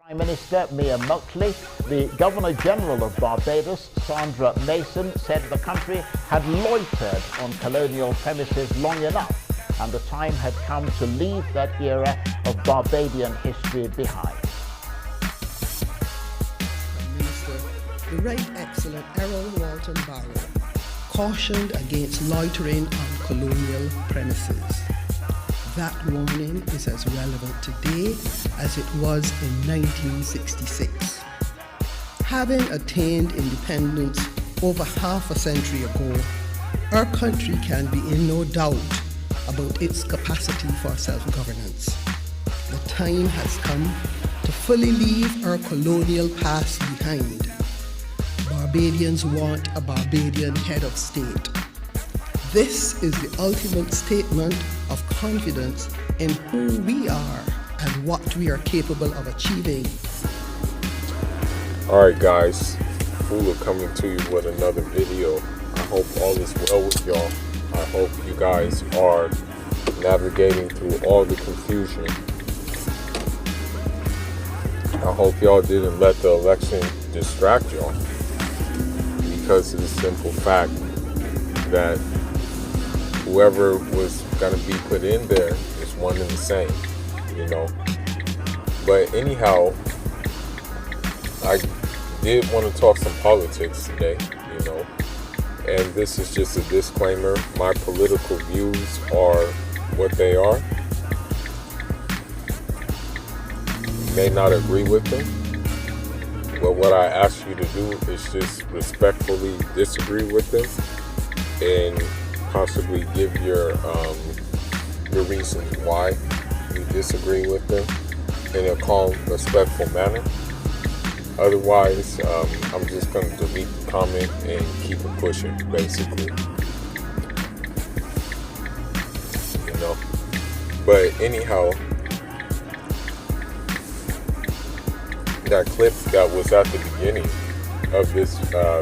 Prime Minister Mia Mottley, the Governor General of Barbados, Sandra Mason, said the country had loitered on colonial premises long enough and the time had come to leave that era of Barbadian history behind. Prime Minister, the Right Excellent Errol Walton Barrow cautioned against loitering on colonial premises. That warning is as relevant today as it was in 1966. Having attained independence over half a century ago, our country can be in no doubt about its capacity for self-governance. The time has come to fully leave our colonial past behind. Barbadians want a Barbadian head of state. This is the ultimate statement of confidence in who we are and what we are capable of achieving. Alright guys, Fula coming to you with another video. I hope all is well with y'all. I hope you guys are navigating through all the confusion. I hope y'all didn't let the election distract y'all, because of the simple fact that whoever was going to be put in there is one and the same, you know. But anyhow, I did want to talk some politics today, you know. And this is just a disclaimer. My political views are what they are. You may not agree with them, but what I ask you to do is just respectfully disagree with them and possibly give your reasons why you disagree with them in a calm, respectful manner. Otherwise, I'm just going to delete the comment and keep it pushing, basically. You know. But anyhow, that clip that was at the beginning of this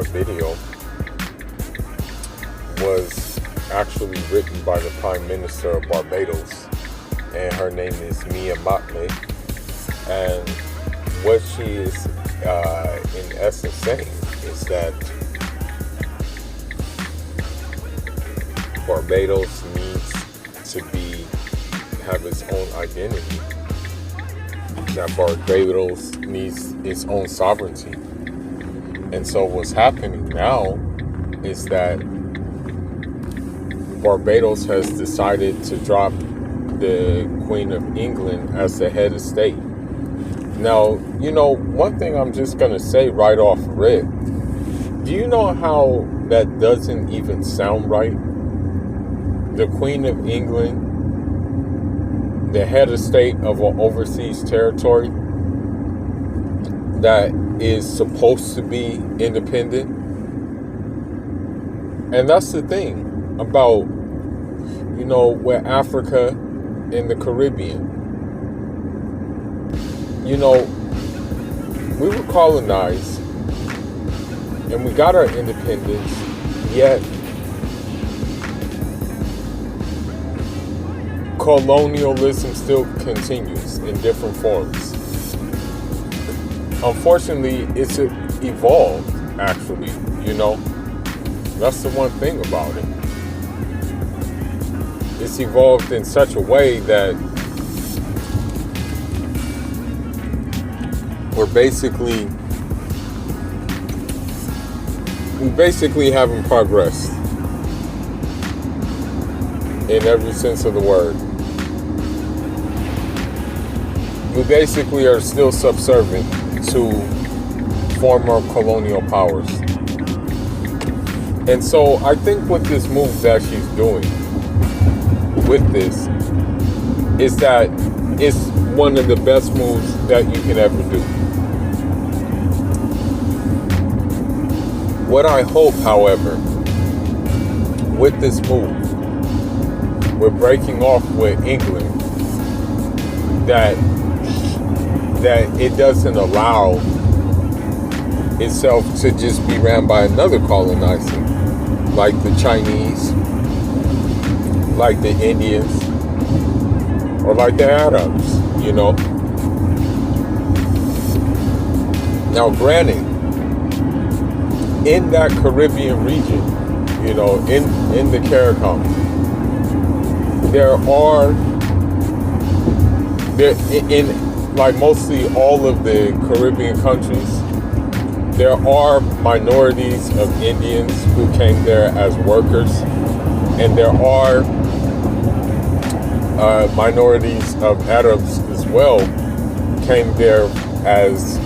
video was actually written by the Prime Minister of Barbados, and her name is Mia Mottley. And what she is in essence saying is that Barbados needs to have its own identity, that Barbados needs its own sovereignty. And so what's happening now is that Barbados has decided to drop the Queen of England as the head of state. Now, you know, one thing I'm just going to say right off rip. Do you know how that doesn't even sound right? The Queen of England, the head of state of an overseas territory that is supposed to be independent. And that's the thing about, you know, with Africa and the Caribbean. You know, we were colonized and we got our independence, yet colonialism still continues in different forms. Unfortunately, it's evolved, actually, you know. That's the one thing about it. It's evolved in such a way that we basically haven't progressed in every sense of the word. We basically are still subservient to former colonial powers. And so I think what this move that she's doing with this is that it's one of the best moves that you can ever do. What I hope, however, with this move, we're breaking off with England, that it doesn't allow itself to just be ran by another colonizer, like the Chinese, like the Indians, or like the Arabs, you know. Now, granted, in that Caribbean region, in the CARICOM, in like mostly all of the Caribbean countries, there are minorities of Indians who came there as workers, and there are minorities of Arabs as well came there as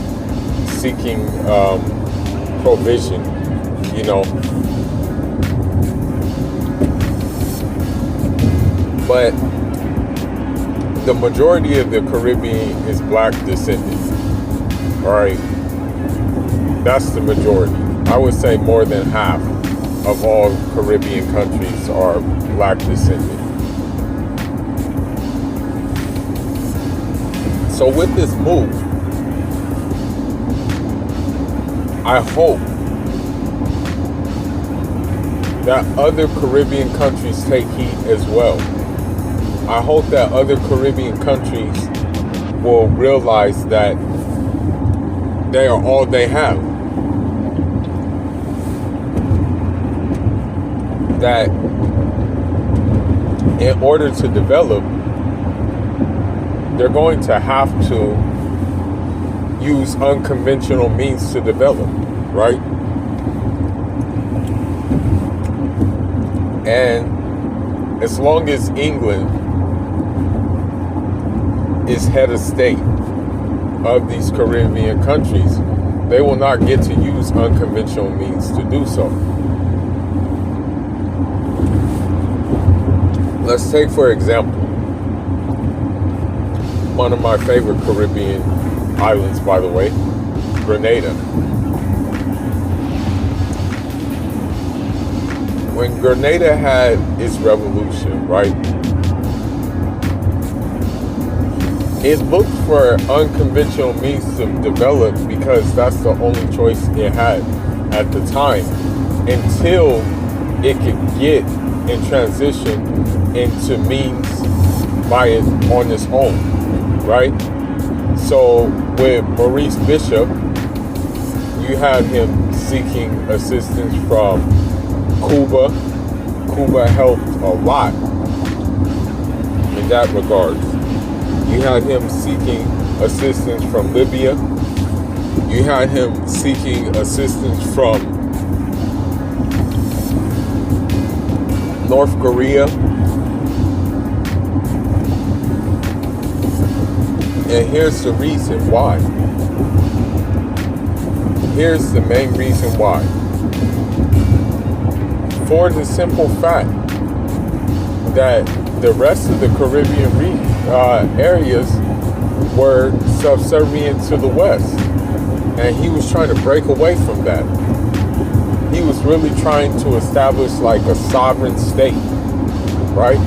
seeking provision, But the majority of the Caribbean is black descendant. All right, that's the majority. I would say more than half of all Caribbean countries are black descendant. So with this move, I hope that other Caribbean countries take heed as well. I hope that other Caribbean countries will realize that they are all they have. That in order to develop, they're going to have to use unconventional means to develop, right? And as long as England is head of state of these Caribbean countries, they will not get to use unconventional means to do so. Let's take, for example, one of my favorite Caribbean islands, by the way, Grenada. When Grenada had its revolution, right, it looked for unconventional means to develop because that's the only choice it had at the time, until it could get and transition into means on its own, right? So with Maurice Bishop, you had him seeking assistance from Cuba. Cuba helped a lot in that regard. You had him seeking assistance from Libya. You had him seeking assistance from North Korea. And here's the reason why. Here's the main reason why. For the simple fact that the rest of the Caribbean areas were subservient to the West. And he was trying to break away from that. He was really trying to establish like a sovereign state, right?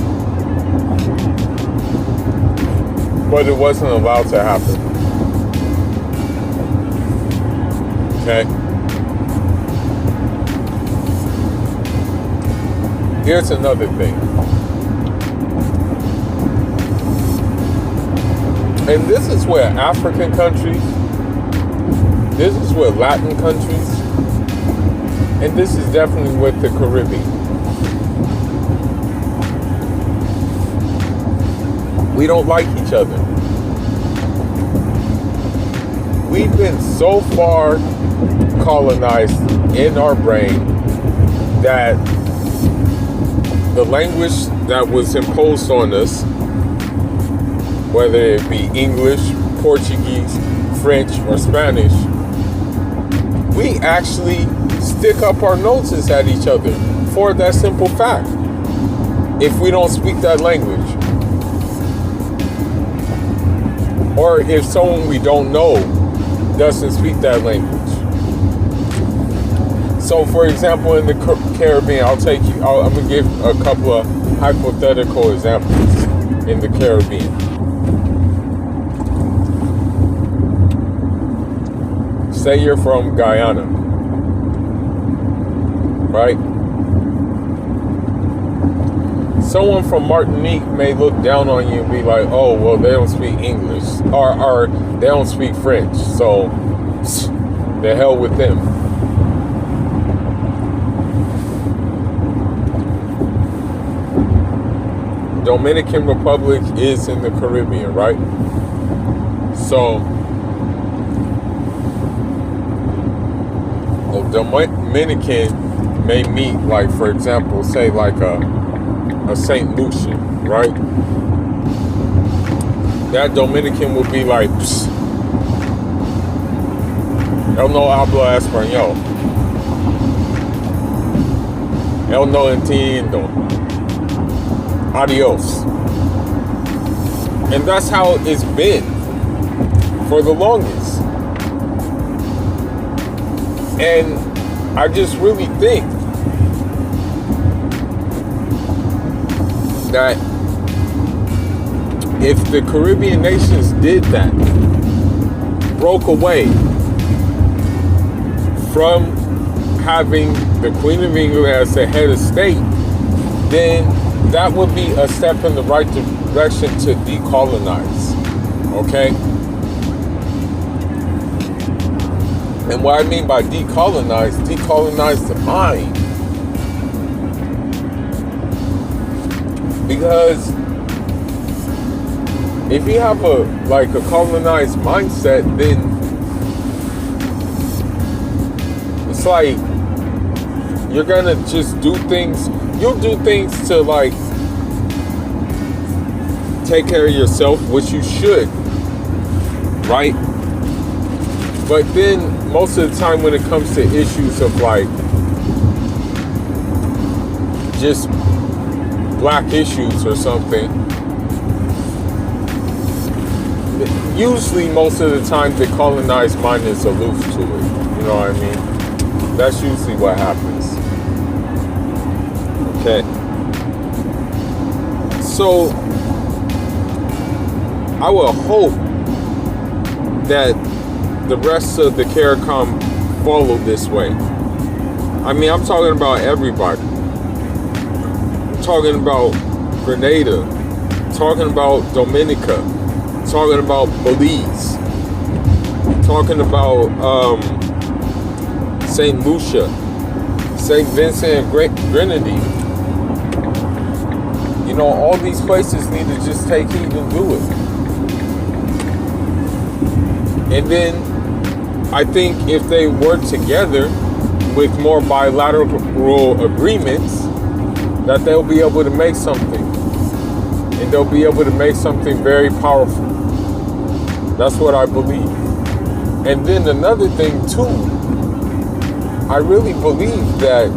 But it wasn't allowed to happen. Okay? Here's another thing. And this is where African countries, this is where Latin countries, and this is definitely with the Caribbean. We don't like each other. We've been so far colonized in our brain that the language that was imposed on us, whether it be English, Portuguese, French, or Spanish, we actually stick up our noses at each other for that simple fact if we don't speak that language. Or if someone we don't know doesn't speak that language. So, for example, in the Caribbean, I'm going to give a couple of hypothetical examples in the Caribbean. Say you're from Guyana, right? Someone from Martinique may look down on you and be like, oh, well, they don't speak English, or they don't speak French, so The hell with them. Dominican Republic is in the Caribbean, right? So, the Dominican may meet, like, for example, say like a St. Lucia, right? That Dominican would be like, psst, él no habla español. Él no entiendo. Adios. And that's how it's been for the longest. And I just really think that if the Caribbean nations did that, broke away from having the Queen of England as the head of state, then that would be a step in the right direction to decolonize, okay? And what I mean by decolonize the mind. Because if you have a colonized mindset, then it's like you're gonna just do things. You'll do things to like take care of yourself, which you should, right? But then most of the time when it comes to issues of like just black issues or something, usually most of the time the colonized mind is aloof to it. You know what I mean? That's usually what happens. Okay. So I will hope that the rest of the CARICOM follow this way. I mean, I'm talking about everybody. I'm talking about Grenada, talking about Dominica, talking about Belize, talking about St. Lucia, St. Vincent and Grenadine. You know, all these places need to just take heed and do it. And then I think if they work together with more bilateral agreements, that they'll be able to make something. And they'll be able to make something very powerful. That's what I believe. And then another thing too, I really believe that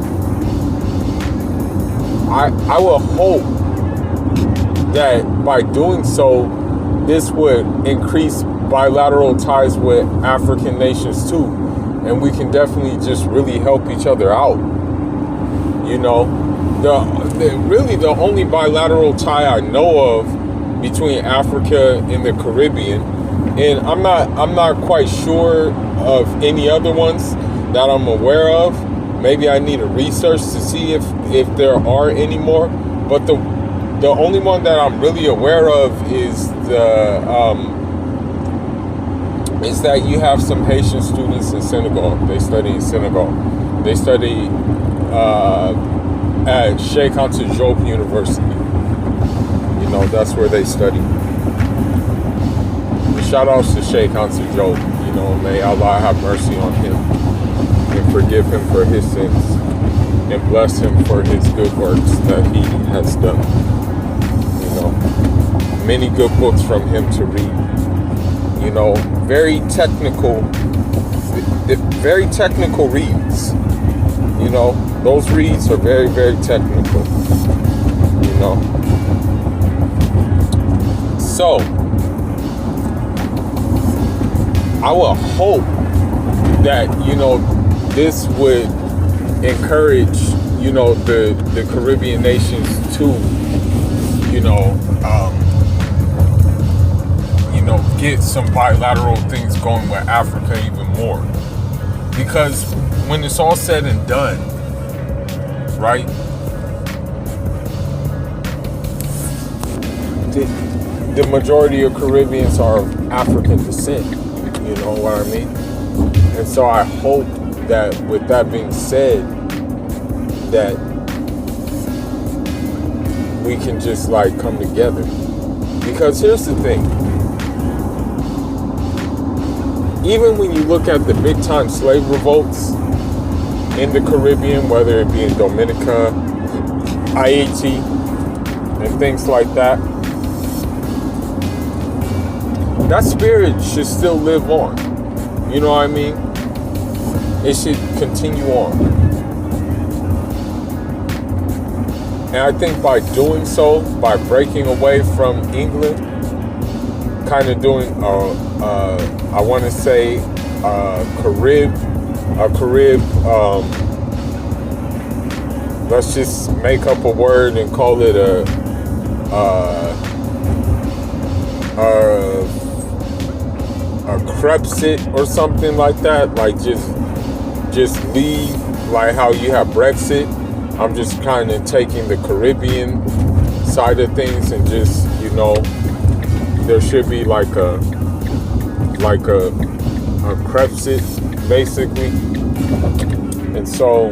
I will hope that by doing so, this would increase bilateral ties with African nations too. And we can definitely just really help each other out. You know, really the only bilateral tie I know of between Africa and the Caribbean, and I'm not quite sure of any other ones that I'm aware of. Maybe I need to research to see if there are any more. But the only one that I'm really aware of is is that you have some Haitian students in Senegal. They study in Senegal. They study at Cheikh Anta Diop University. You know, that's where they study. Shout outs to Cheikh Anta Diop. You know, may Allah have mercy on him and forgive him for his sins and bless him for his good works that he has done. You know, many good books from him to read. You know, very technical reads. You know, those reads are very, very technical. You know. So, I will hope that, you know, this would encourage, you know, the Caribbean nations to, you know, get some bilateral things going with Africa even more. Because when it's all said and done, right, the majority of Caribbeans are of African descent. You know what I mean? And so I hope that with that being said, that we can just like come together. Because here's the thing. Even when you look at the big time slave revolts in the Caribbean, whether it be in Dominica, Haiti, and things like that, that spirit should still live on. You know what I mean? It should continue on. And I think by doing so, by breaking away from England, kind of doing, I want to say, let's just make up a word and call it a Crepsit or something like that. Like just leave, like how you have Brexit. I'm just kind of taking the Caribbean side of things and just, you know, there should be like a Crepsit basically. And so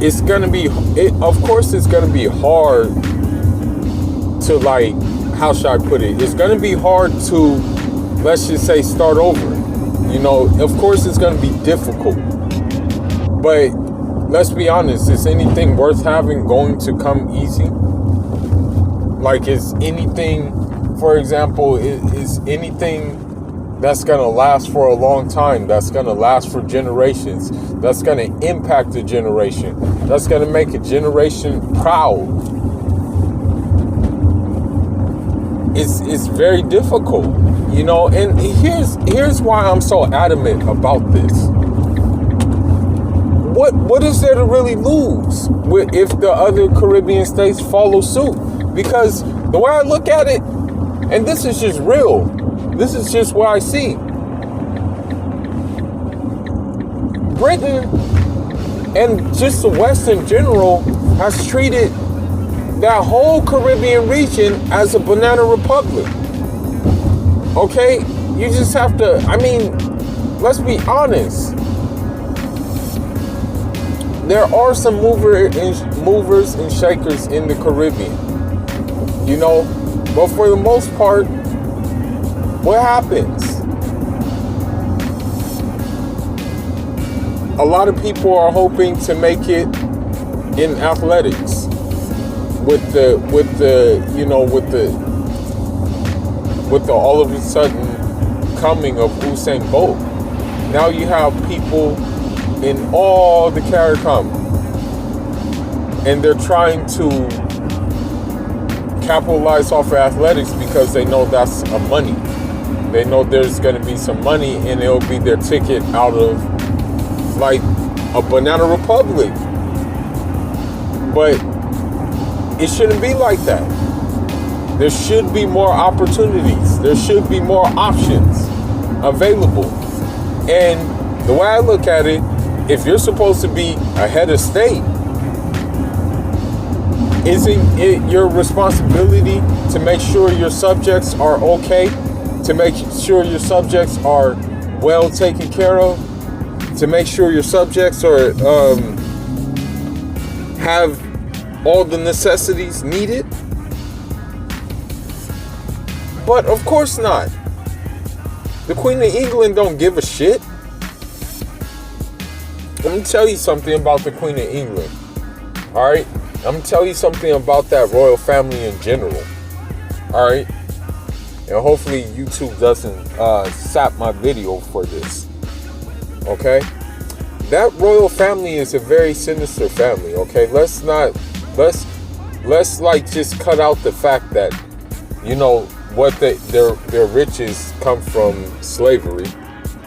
it's gonna be, of course it's gonna be hard to, like, how should I put it? It's gonna be hard to, let's just say, start over. You know, of course it's gonna be difficult. But let's be honest, is anything worth having going to come easy? Like, is anything, for example, is anything that's gonna last for a long time, that's gonna last for generations, that's gonna impact a generation, that's gonna make a generation proud? It's very difficult, you know. And here's why I'm so adamant about this. What is there to really lose if the other Caribbean states follow suit? Because the way I look at it, and this is just real, this is just what I see. Britain and just the West in general has treated that whole Caribbean region as a banana republic. Okay? You just have to, I mean, let's be honest. There are some movers and shakers in the Caribbean. You know? But for the most part, what happens? A lot of people are hoping to make it in athletics. With the all of a sudden coming of Usain Bolt. Now you have people in all the CARICOM, and they're trying to capitalize off of athletics because they know that's a money. They know there's going to be some money, and it'll be their ticket out of, like, a banana republic. But it shouldn't be like that. There should be more opportunities. There should be more options available. And the way I look at it, if you're supposed to be a head of state, isn't it your responsibility to make sure your subjects are okay? To make sure your subjects are well taken care of? To make sure your subjects are have all the necessities needed? But of course not. The Queen of England don't give a shit. Let me tell you something about the Queen of England. Alright? I'm going to tell you something about that royal family in general. Alright? And hopefully YouTube doesn't sap my video for this. Okay? That royal family is a very sinister family. Okay? Let's like just cut out the fact that, you know, what their riches come from slavery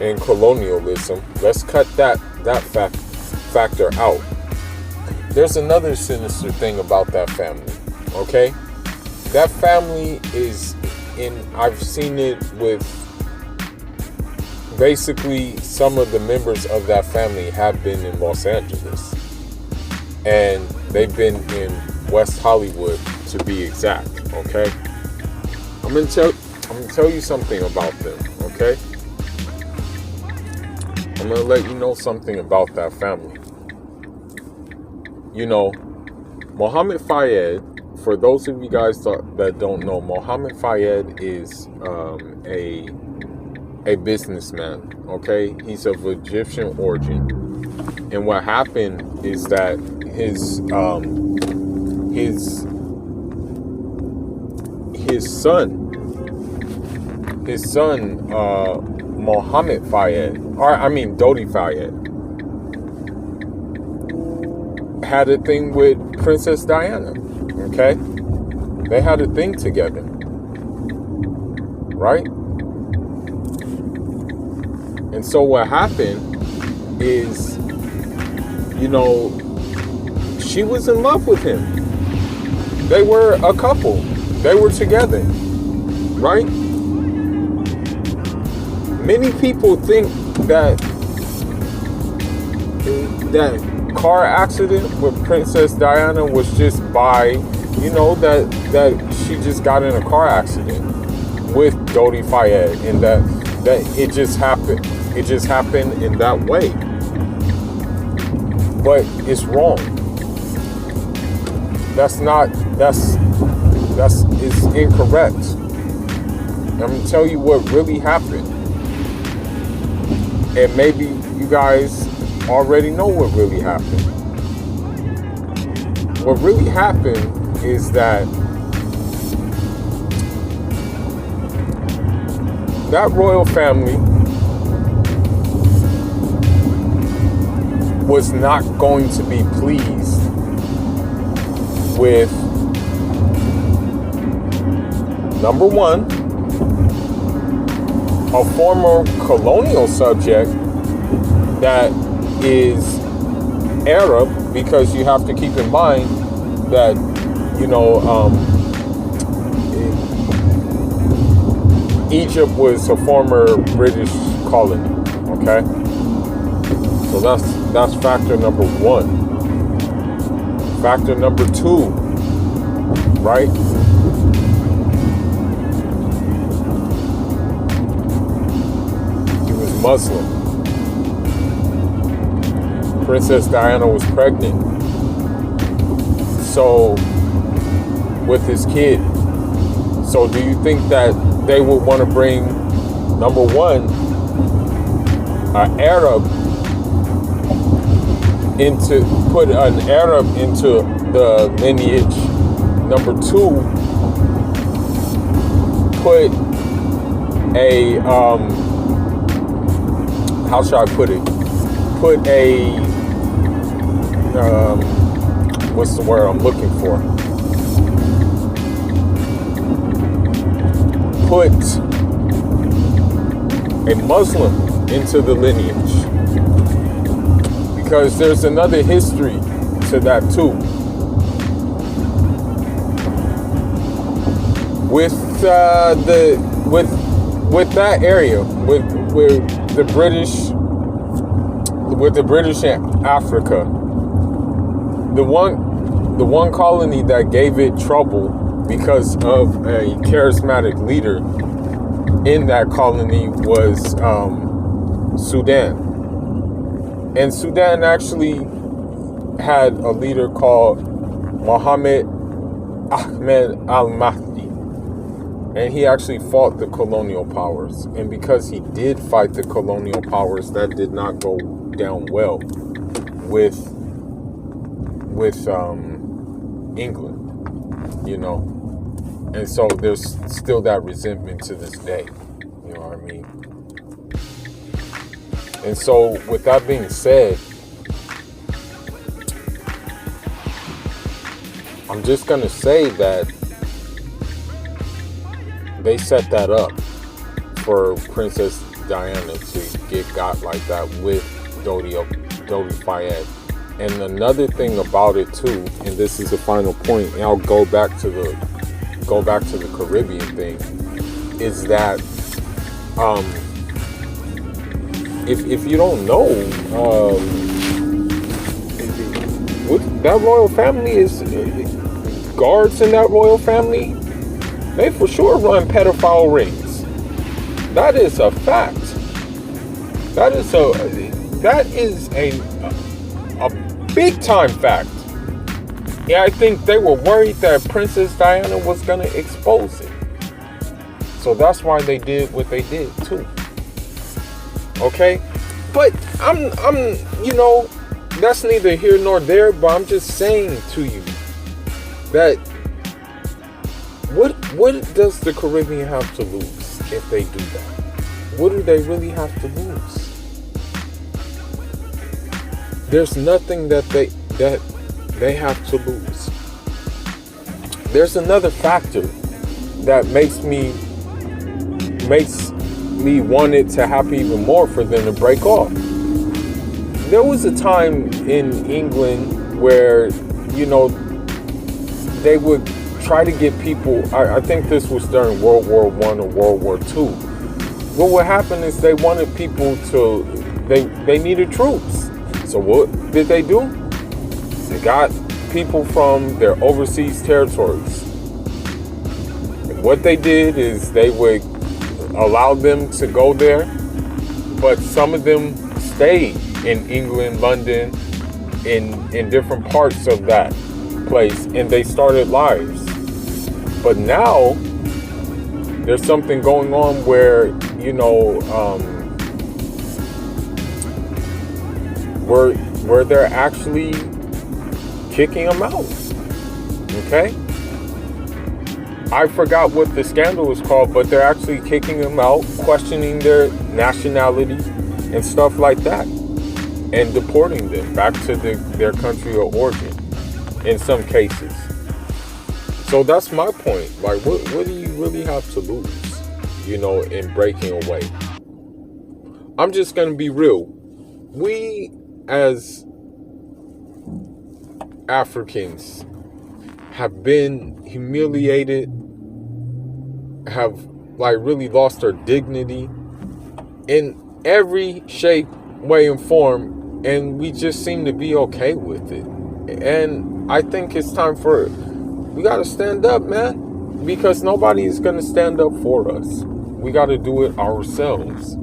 and colonialism. Let's cut that factor out. There's another sinister thing about that family. Okay? That family is I've seen it with basically some of the members of that family have been in Los Angeles. And they've been in West Hollywood, to be exact, okay? I'm I'm gonna tell you something about them, okay? I'm gonna let you know something about that family. You know, Mohammed Fayed, for those of you guys that don't know, Mohammed Fayed is a businessman, okay? He's of Egyptian origin. And what happened is that his son, Mohammed Fayed, Dodi Fayed, had a thing with Princess Diana, okay? They had a thing together, right? And so what happened is, you know, she was in love with him. They were a couple. They were together, right? Many people think that car accident with Princess Diana was just by, you know, that she just got in a car accident with Dodi Fayed, and that it just happened. It just happened in that way. But it's wrong. It's incorrect. I'm gonna tell you what really happened. And maybe you guys already know what really happened. What really happened is that royal family was not going to be pleased with, number one, a former colonial subject that is Arab, because you have to keep in mind that, you know, Egypt was a former British colony, okay? So that's factor number one. Factor number two, right? He was Muslim. Princess Diana was pregnant. So, with his kid. So do you think that they would want to bring, number one, put an Arab into the lineage? Number two, put a, how should I put it? Put a, what's the word I'm looking for? Put a Muslim into the lineage, because there's another history to that too. With that area, with the British in Africa, the one colony that gave it trouble because of a charismatic leader in that colony was Sudan. And Sudan actually had a leader called Mohammed Ahmed al-Mahdi. And he actually fought the colonial powers. And because he did fight the colonial powers, that did not go down well with England, you know. And so there's still that resentment to this day. You know what I mean? And so with that being said, I'm just going to say that they set that up for Princess Diana to get got like that with Dodi Fayed. And another thing about it too, and this is the final point, and I'll go back to the Caribbean thing, is that if you don't know, that royal family is guards in that royal family They for sure run pedophile rings. That is a fact. That is a big time fact. Yeah, I think they were worried that Princess Diana was gonna expose it. So that's why they did what they did too. Okay? But I'm that's neither here nor there, but I'm just saying to you that what does the Caribbean have to lose if they do that? What do they really have to lose? There's nothing that they have to lose. There's another factor that makes me want it to happen even more for them to break off. There was a time in England where, they would try to get people, I think this was during World War I or World War II. What would happen is they wanted people they needed troops. So what did they do? They got people from their overseas territories. And what they did is they would allow them to go there, but some of them stayed in England, London, in different parts of that place, and they started lives. But now there's something going on where where they're actually kicking them out. Okay, I forgot what the scandal was called, but they're actually kicking them out, questioning their nationality and stuff like that, and deporting them back to their country of origin in some cases. So that's my point. Like, what do you really have to lose, in breaking away? I'm just going to be real. We as Africans have been humiliated, have really lost our dignity in every shape, way, and form, and we just seem to be okay with it. And I think it's time we gotta stand up, man, because nobody is gonna stand up for us. We gotta do it ourselves.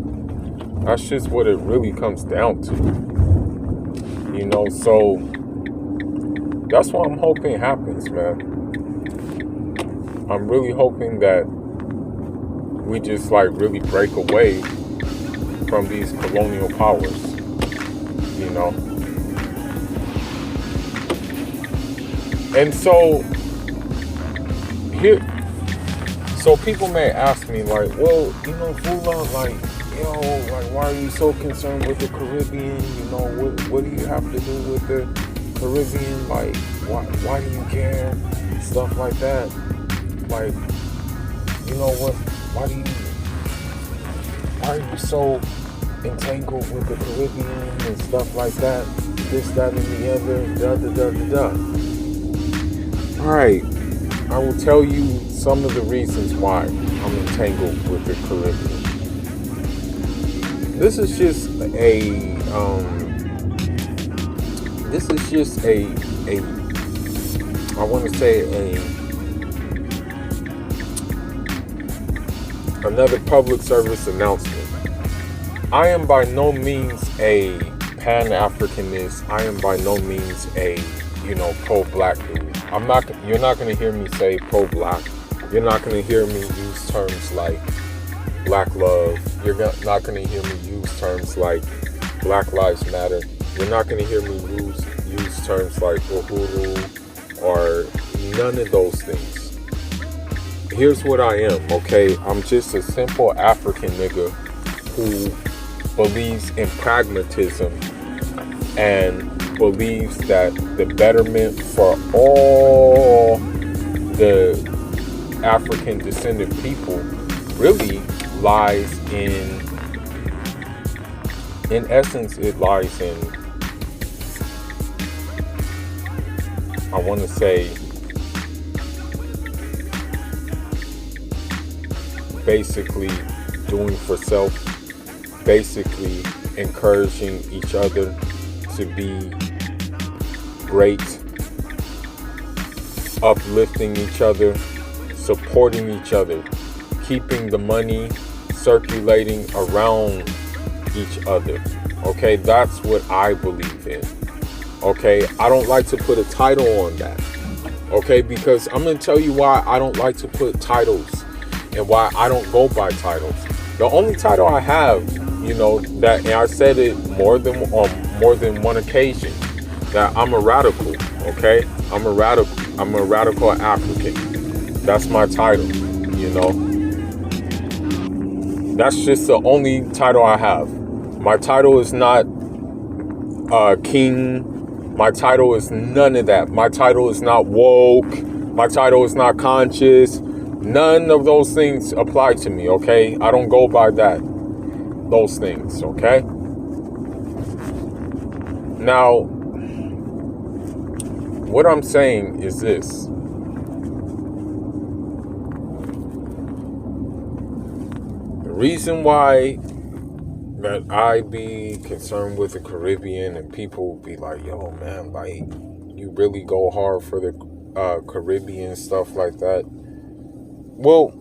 That's just what it really comes down to. So that's what I'm hoping happens, man. I'm really hoping that we just really break away from these colonial powers, And so people may ask me well, Fula, why are you so concerned with the Caribbean? What do you have to do with the Caribbean? Why do you care? Stuff like that. Why are you so entangled with the Caribbean and stuff like that? This, that, and the other, Alright, I will tell you some of the reasons why I'm entangled with the Caribbean. This is just another public service announcement. I am by no means a Pan-Africanist. I am by no means a, pro-black dude. You're not going to hear me say pro-black. You're not going to hear me use terms like black love. You're not going to hear me use terms like Black Lives Matter. You're not going to hear me use terms like uhuru or none of those things. Here's what I am, okay? I'm just a simple African nigga who believes in pragmatism and believes that the betterment for all the African descendant people really lies in essence, it lies in, I want to say, basically doing for self, basically encouraging each other to be great, uplifting each other, supporting each other, keeping the money circulating around each other. Okay, that's what I believe in. Okay, I don't like to put a title on that. Okay, because I'm going to tell you why I don't like to put titles and why I don't go by titles. The only title I have, that, and I said it more than one occasion, that I'm a radical. Okay, I'm a radical African. That's my title. That's just the only title I have. My title is not king. My title is none of that. My title is not woke. My title is not conscious. None of those things apply to me, okay? I don't go by those things, okay? Now, what I'm saying is this. The reason why that I be concerned with the Caribbean and people be like, yo, man, like, you really go hard for the Caribbean, stuff like that. Well,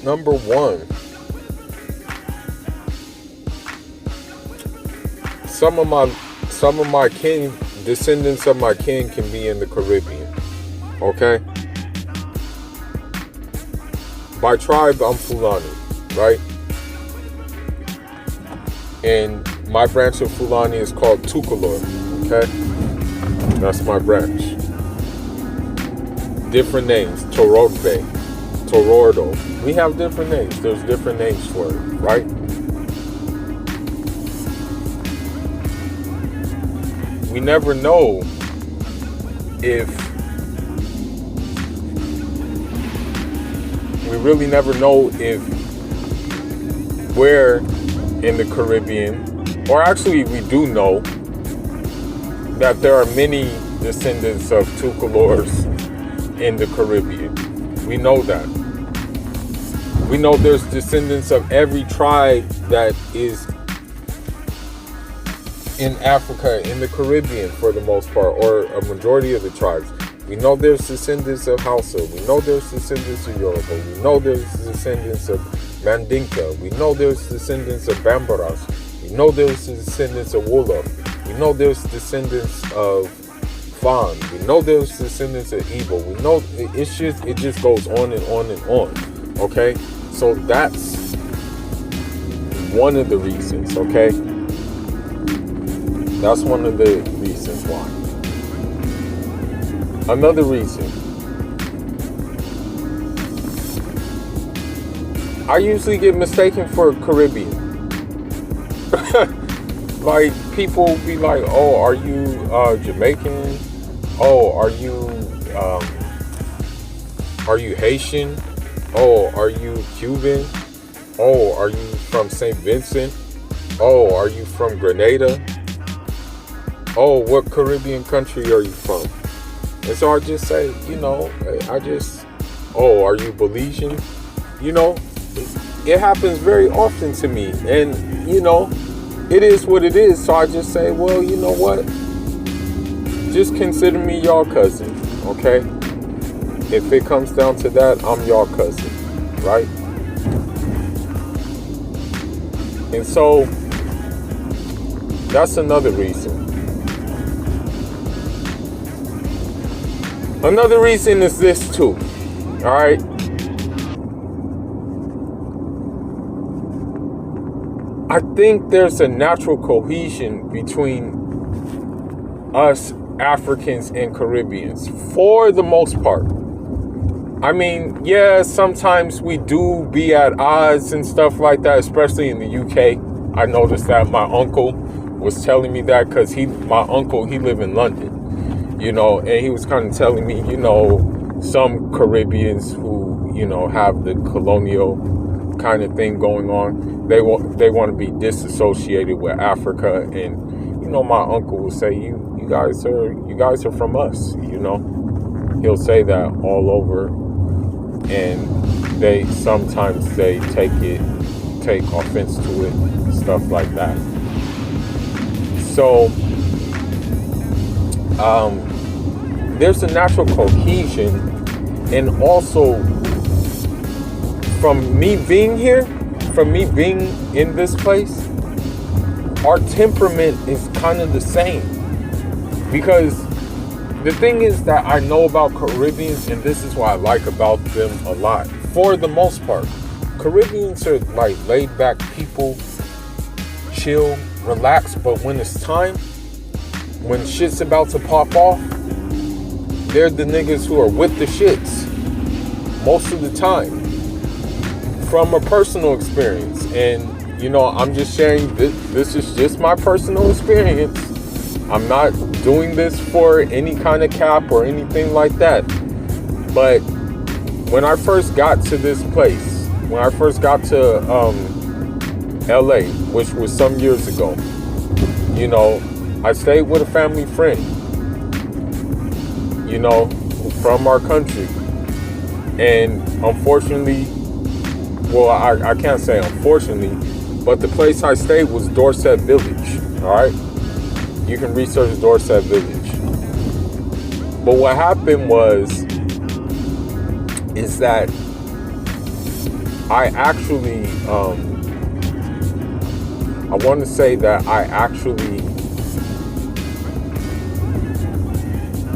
number one, some of my kin, descendants of my kin can be in the Caribbean, okay? By tribe, I'm Fulani, right? And my branch of Fulani is called Tukulor, okay? That's my branch. Different names, Torogbe, Torordo. We have different names. There's different names for it, right? We never know we really never know if we're in the Caribbean, or actually we do know that there are many descendants of Tukulors in the Caribbean. We know that. We know there's descendants of every tribe that is in Africa, in the Caribbean for the most part, or a majority of the tribes. We know there's descendants of Hausa. We know there's descendants of Yoruba. We know there's descendants of Mandinka. We know there's descendants of Bambaras. We know there's descendants of Wolof. We know there's descendants of Fan. We know there's descendants of Igbo. We know it just goes on and on and on. Okay? So that's one of the reasons, okay? That's one of the reasons why. Another reason. I usually get mistaken for Caribbean. Like, people be like, oh, are you Jamaican? Oh, are you Haitian? Oh, are you Cuban? Oh, are you from St. Vincent? Oh, are you from Grenada? Oh, what Caribbean country are you from? And so I just say, oh, are you Belizean? It happens very often to me. And, it is what it is. So I just say, well, you know what? Just consider me your cousin, okay? If it comes down to that, I'm your cousin, right? And so that's another reason. Another reason is this too, all right? I think there's a natural cohesion between us Africans and Caribbeans for the most part. I mean, yeah, sometimes we do be at odds and stuff like that, especially in the UK. I noticed that my uncle was telling me that because my uncle live in London, and he was kind of telling me, some Caribbeans who, have the colonial kind of thing going on, they want to be disassociated with Africa, and my uncle will say, you guys are from us, he'll say that all over, and they sometimes take offense to it, stuff like that. So there's a natural cohesion And also, from me being here, from me being in this place, our temperament is kind of the same. Because the thing is that I know about Caribbeans, and this is what I like about them a lot. For the most part, Caribbeans are like laid back people, chill, relax, but when it's time, when shit's about to pop off, they're the niggas who are with the shits most of the time. From a personal experience, and you know, I'm just sharing this is just my personal experience. I'm not doing this for any kind of cap or anything like that. But when I first got to this place, when I first got to LA, which was some years ago, you know, I stayed with a family friend, you know, from our country. And unfortunately, well, I can't say unfortunately, but the place I stayed was Dorset Village, all right? You can research Dorset Village. But what happened is that I actually, I want to say that I actually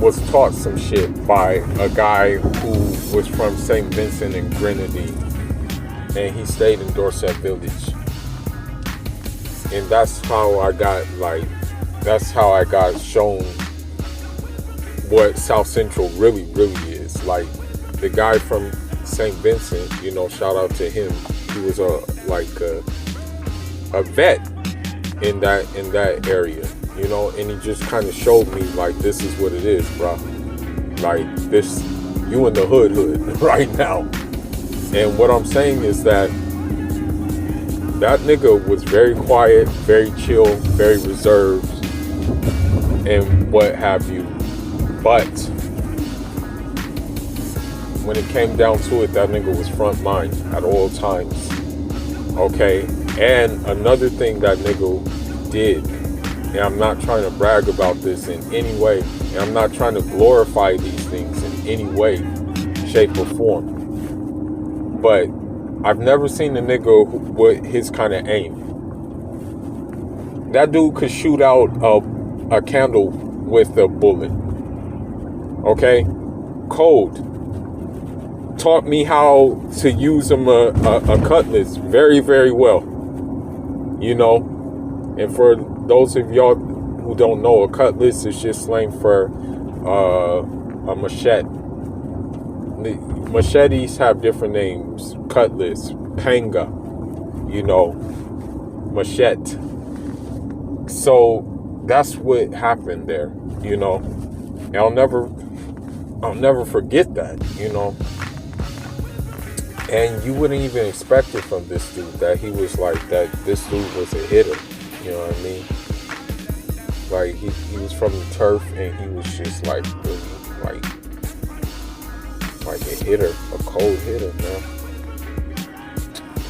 was taught some shit by a guy who was from St. Vincent and Grenada, and he stayed in Dorset Village. And that's how I got shown what South Central really is. Like, the guy from St. Vincent, you know, shout out to him. He was a vet in that area, you know, and he just kind of showed me, like, this is what it is, bro. Like, this, you in the hood right now. And what I'm saying is that nigga was very quiet, very chill, very reserved, and what have you. But when it came down to it, that nigga was front line at all times. Okay? And another thing that nigga did, and I'm not trying to brag about this in any way, and I'm not trying to glorify these things in any way, shape, or form, but I've never seen a nigga with his kind of aim. That dude could shoot out a candle with a bullet. Okay? Cold. Taught me how to use a Cutlass very, very well. You know? And for those of y'all who don't know, a Cutlass is just slang for a machete. Machetes have different names. Cutlass, panga, you know, machete. So that's what happened there, you know. And I'll never forget that, you know. And you wouldn't even expect it from this dude, that he was like that. This dude was a hitter, you know what I mean? Like, he was from the turf, and he was just like really like a hitter, a cold hitter, man.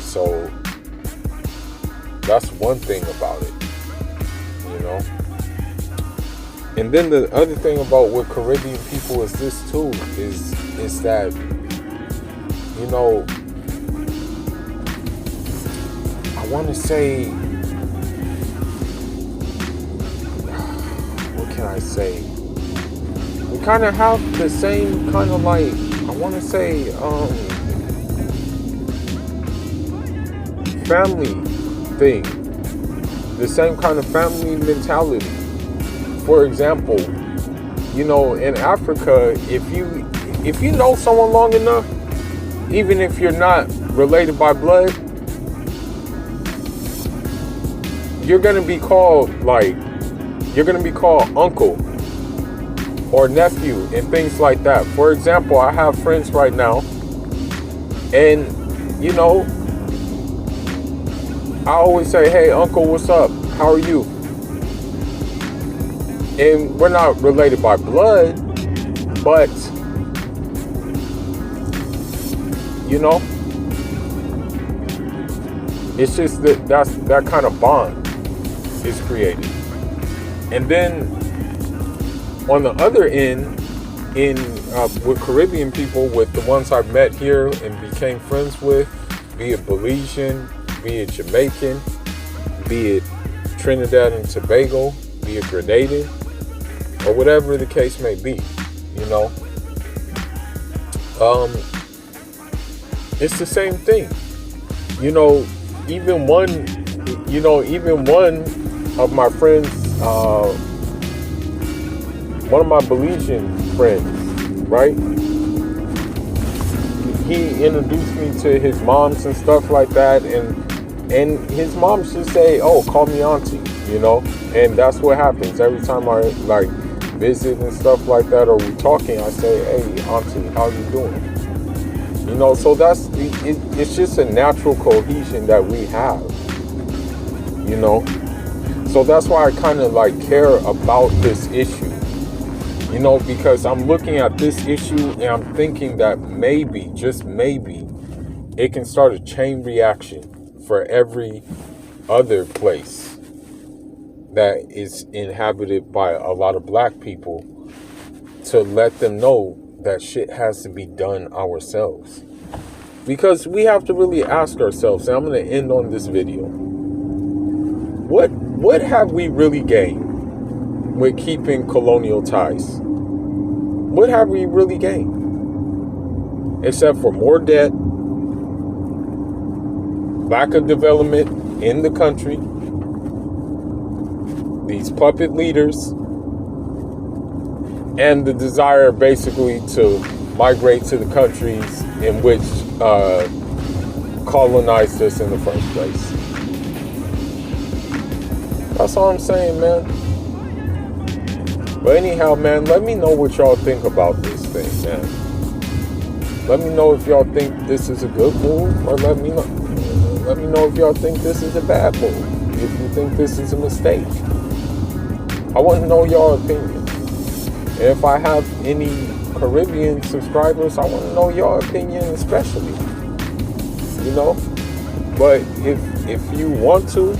So that's one thing about it, you know. And then the other thing about with Caribbean people is this too, is that, you know, I want to say, what can I say? We kind of have the same kind of, like, I want to say, family thing. The same kind of family mentality. For example, you know, in Africa, if you know someone long enough, even if you're not related by blood, you're gonna be called uncle or nephew and things like that. For example, I have friends right now, and you know, I always say, hey uncle, what's up? How are you? And we're not related by blood, but you know, it's just that kind of bond is created. And then on the other end, in with Caribbean people, with the ones I've met here and became friends with, be it Belizean, be it Jamaican, be it Trinidad and Tobago, be it Grenada, or whatever the case may be, you know. It's the same thing. You know, even one of my friends, one of my Belizean friends, right? He introduced me to his moms and stuff like that, and his mom should say, "Oh, call me auntie," you know. And that's what happens every time I like visit and stuff like that, or we talking. I say, "Hey, auntie, how you doing?" You know. So that's it's just a natural cohesion that we have. You know. So that's why I kind of like care about this issue. You know, because I'm looking at this issue and I'm thinking that maybe, just maybe, it can start a chain reaction for every other place that is inhabited by a lot of black people, to let them know that shit has to be done ourselves. Because we have to really ask ourselves, and I'm going to end on this video, what have we really gained with keeping colonial ties? What have we really gained? Except for more debt, lack of development in the country, these puppet leaders, and the desire basically to migrate to the countries in which colonized us in the first place. That's all I'm saying, man. But anyhow, man, let me know what y'all think about this thing, man. Let me know if y'all think this is a good move, or let me know if y'all think this is a bad move. If you think this is a mistake, I want to know y'all opinion. And if I have any Caribbean subscribers, I want to know your opinion, especially. You know. But if you want to,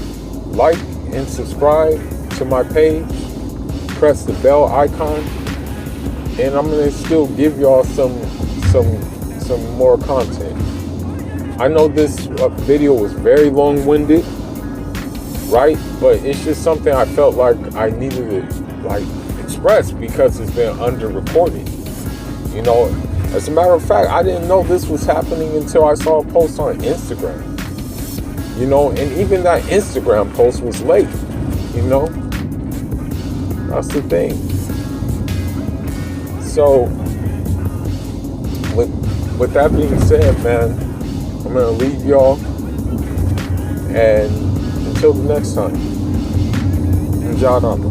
like and subscribe to my page, press the bell icon, and I'm gonna still give y'all some more content. I know this video was very long-winded, right? But it's just something I felt like I needed to like express because it's been under-recorded. You know, as a matter of fact, I didn't know this was happening until I saw a post on Instagram. You know, and even that Instagram post was late. You know. That's the thing. So, with that being said, man, I'm gonna leave y'all, and until the next time, Njadama.